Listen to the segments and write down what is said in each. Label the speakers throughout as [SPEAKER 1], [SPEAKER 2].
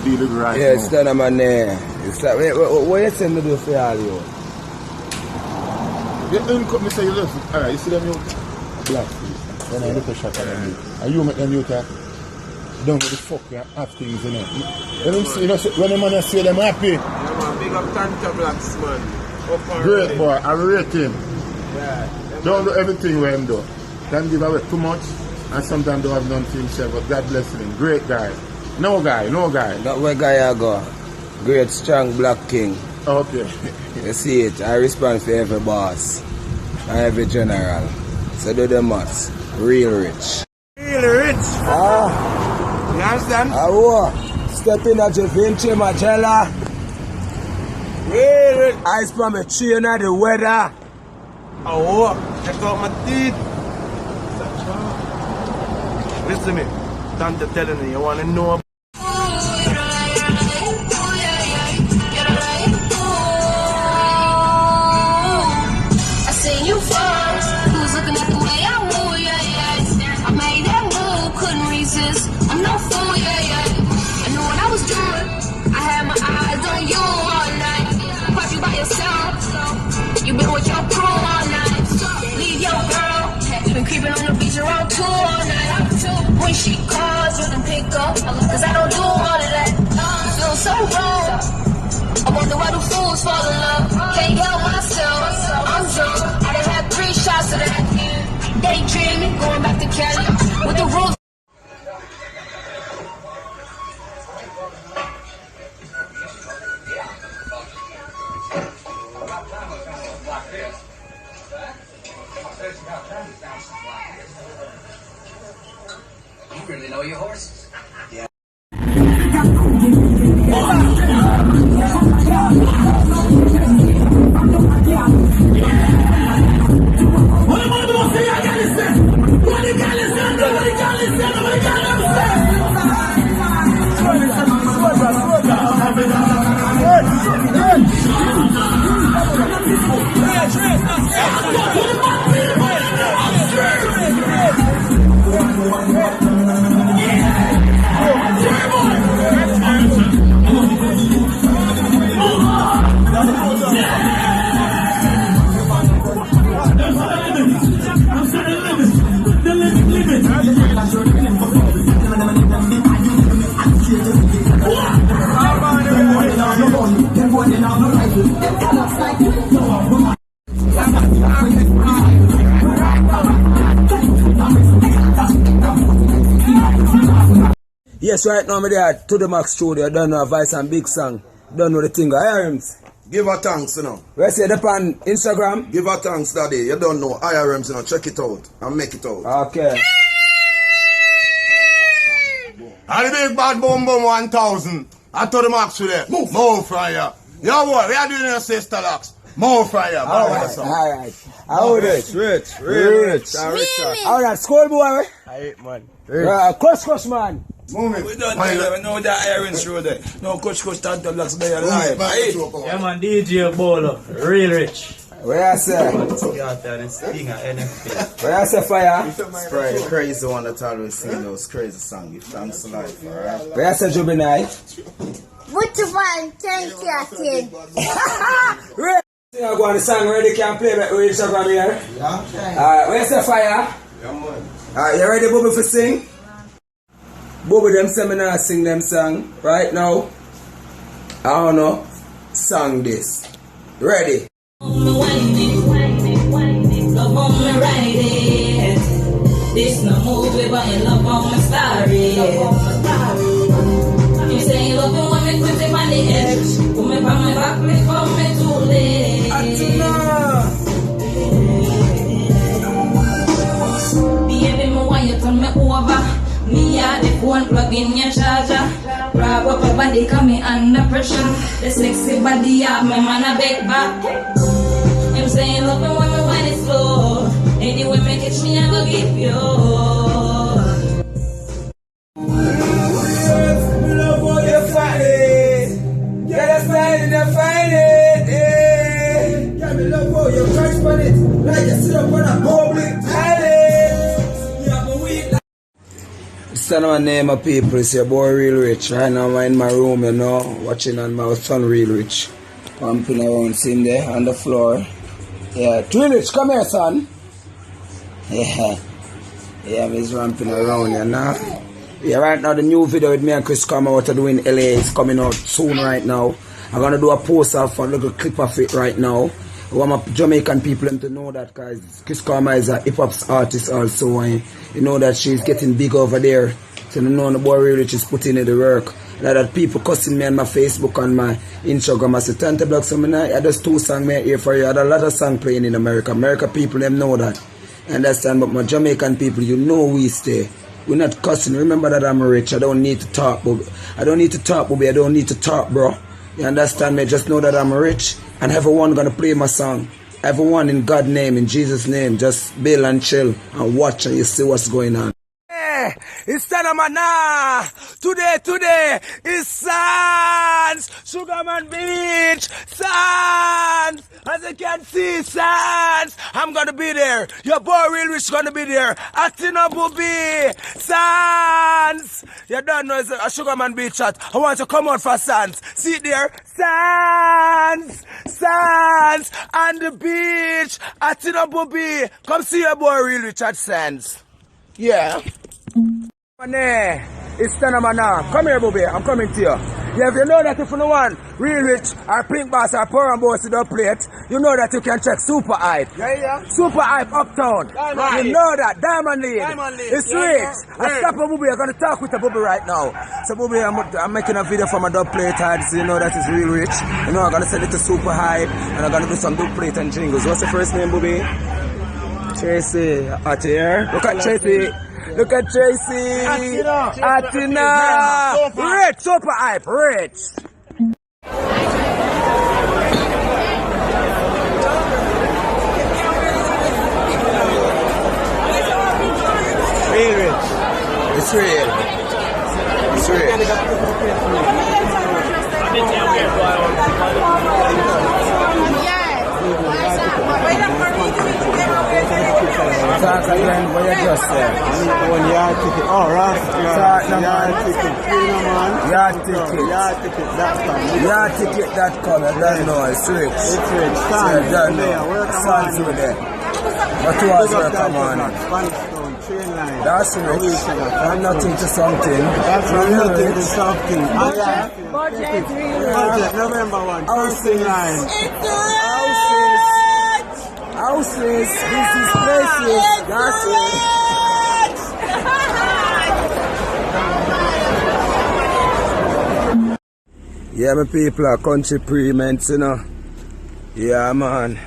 [SPEAKER 1] deal with right
[SPEAKER 2] yeah,
[SPEAKER 1] now.
[SPEAKER 2] it's done, man. It's like, what you saying to do for all you?
[SPEAKER 1] You didn't cut me say you left. Alright, you see them youth? Black face. Then I look a shot at them. And you make them youth don't know the fuck you have things in it. When the man say them happy.
[SPEAKER 3] Yeah, man, big up Tanto blacks, man.
[SPEAKER 1] Great boy, I rate him.
[SPEAKER 3] Yeah.
[SPEAKER 1] Don't do everything with him though. Don't give away too much and sometimes don't have none to himself, but God bless him. Great guy. No guy.
[SPEAKER 2] That way guy I go. Great strong black king.
[SPEAKER 1] Okay.
[SPEAKER 2] You see it, I respond for every boss and every general. So do the maths. Real rich.
[SPEAKER 3] Real rich. You understand?
[SPEAKER 2] Step in at your Vinci Magella.
[SPEAKER 3] Real rich.
[SPEAKER 2] Ice from a tree in the weather.
[SPEAKER 3] Check out my teeth. Listen to me. Tanto telling you, you want to know.
[SPEAKER 4] I'm no fool, yeah. I knew what I was doing. I had my eyes on you all night. Caught you by yourself. You been with your crew all night. Leave your girl. You been creeping on the beach around 2 all night. When she calls, you can pick up. Cause I don't do all of that. Feel so wrong. I wonder why the fools fall in love. Can't help myself. I'm drunk. I done had 3 shots of that. Daydreaming, going back to Cali. With the rules.
[SPEAKER 5] You really know your horses. Yeah.
[SPEAKER 2] Yes, right now, I'm there to the Max Studio. Don't know a voice and big song. Don't know the thing. IRMs.
[SPEAKER 6] Give her thanks, you know.
[SPEAKER 2] We say that on Instagram.
[SPEAKER 6] Give her thanks, daddy. You don't know IRMs, you know. Check it out and make it out.
[SPEAKER 2] Okay.
[SPEAKER 3] And the big bad boom boom 1000. I told the Max today. More fire. Yo, boy, we are doing your sister locks. More fire.
[SPEAKER 2] Alright. How rich?
[SPEAKER 3] Rich.
[SPEAKER 2] Alright, school boy.
[SPEAKER 3] I man.
[SPEAKER 2] Crush man.
[SPEAKER 3] Move
[SPEAKER 5] We don't know that iron show there. No coach Tanto blacks there alive.
[SPEAKER 7] Yeah man, DJ Bolo, real rich.
[SPEAKER 2] Where I say?
[SPEAKER 7] Where
[SPEAKER 2] I say fire?
[SPEAKER 6] Spray the crazy one that always sing those crazy songs. Give thanks to life, alright?
[SPEAKER 2] Where I say Juvenile?
[SPEAKER 8] What you want? Thank you, kid.
[SPEAKER 2] I go on the song ready, can play back with Instagram here.
[SPEAKER 6] Yeah.
[SPEAKER 2] Alright, where's the fire?
[SPEAKER 6] Yeah, man.
[SPEAKER 2] Alright, you ready, Bobby, for sing? Bobby, them seminar sing them song right now. I don't know. Song this. Ready?
[SPEAKER 4] This no movie, but you love on my story. You say you love me when me put it on the edge. Put me on my back, me for me too late. Baby, me want you turn me over. Me are the phone plug in your charger. Grab up your body, come me under pressure. The sexy body of me man a big back. I'm saying love me when me want it slow. Anyway, me catch me, I go give you.
[SPEAKER 2] Stand my name of people, it's your boy Real Rich. Right now I'm in my room, you know, watching on my son Real Rich. Pumping around, sitting there on the floor. Yeah, Real Rich, come here, son. Yeah, I'm just ramping around, you know. Yeah, right now the new video with me and Chris come out to do in LA is coming out soon right now. I'm gonna do a post of a little clip of it right now. I want my Jamaican people to know that, guys. Chris Karma is a hip-hop artist also, and you know that she's getting big over there. So you know the boy really just putting in the work. And that people cussing me on my Facebook and my Instagram. I say, Tanto Block, so I just 2 songs here for you. I had a lot of songs playing in America. America people, them know that. Understand? But my Jamaican people, you know we stay. We're not cussing. Remember that I'm rich. I don't need to talk, but I don't need to talk, baby. I don't need to talk, bro. You understand me? Just know that I'm rich. And everyone gonna play my song. Everyone in God's name, in Jesus' name, just bail and chill and watch and you see what's going on. Hey, it's Tanamana. Today is Sands, Sugarman Beach, Sands. As you can see, Sands. I'm gonna be there. Your boy Real Rich gonna be there. Atina Booby, Sands. You don't know it's a Sugarman Beach chat. I want you to come out for Sands. See it there, Sands, Sands, on the beach. Atina Booby. Come see your boy Real Rich at Sands. Yeah. It's Tanamana. Come here, Bobby. I'm coming to you. Yeah, if you know that if you want Real Rich or Pink Bass or Power and Boss to the plate, you know that you can check Super Hype. Yeah. Super Hype Uptown. You know that. Diamond League. It's Rich. I stop a Bobby. I'm going to talk with a Bobby right now. So, Bobby, I'm making a video for my dub plate ads. You know that is Real Rich. You know, I'm going to send it to Super Hype and I'm going to do some dub plate and jingles. What's the first name, Bobby? Tracy. Out here. Look at Tracy. Look at Tracy. Atina. Rich. Super Hype. Rich.
[SPEAKER 5] Real Rich.
[SPEAKER 2] It's real. It's real. Talk again, what you just said.
[SPEAKER 6] One yard ticket. Oh, right. Yard ticket.
[SPEAKER 2] Yardticket.com. I don't know. It's Rich.
[SPEAKER 6] It's Rich.
[SPEAKER 2] Sands over there. What was work, come on? That's Rich. I'm nothing to something.
[SPEAKER 6] That's nothing to something. Budget. November 1. Houses.
[SPEAKER 2] Houses, business places, that's it. Yeah, my people are country pre-ments, you know. Yeah, man.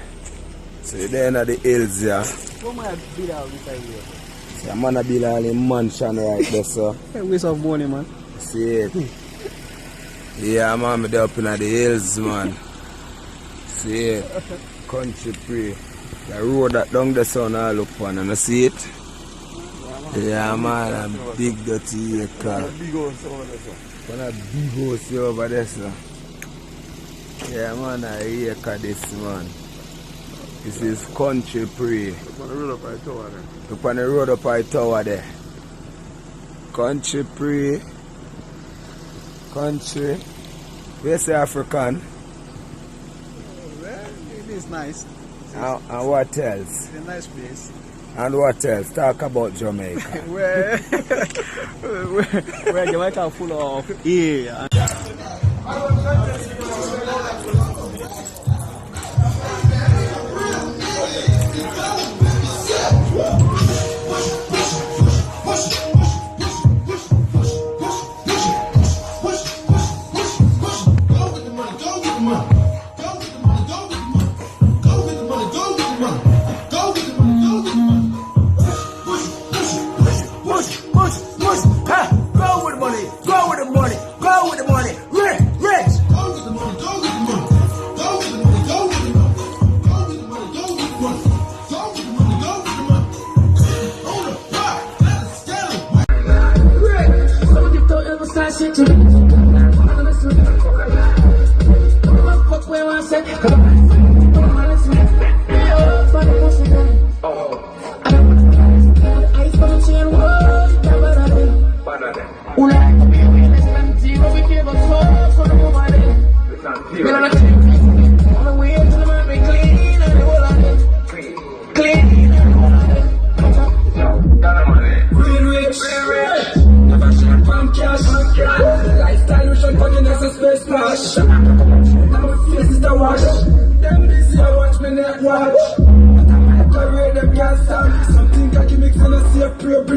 [SPEAKER 2] So they're in the hills, yeah. So I'm gonna build all the mansion right there, so.
[SPEAKER 6] Waste of money, man.
[SPEAKER 2] See it. Yeah, man, I'm up in the hills, man. See it. Country pre. The road that down the sun I look on and I see it. Yeah man, a big dirty acre. One a big house over there, sir. Yeah man, a acre this man. This is country pre. Look on the road up by tower there. Look on the road up by tower there. Country pre. Country. Where's the African?
[SPEAKER 6] Well, it is nice.
[SPEAKER 2] And what else?
[SPEAKER 6] It's a nice place.
[SPEAKER 2] And what else? Talk about Jamaica.
[SPEAKER 6] where Jamaica full of air.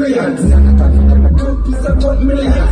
[SPEAKER 2] millions. Cup is a cut millions.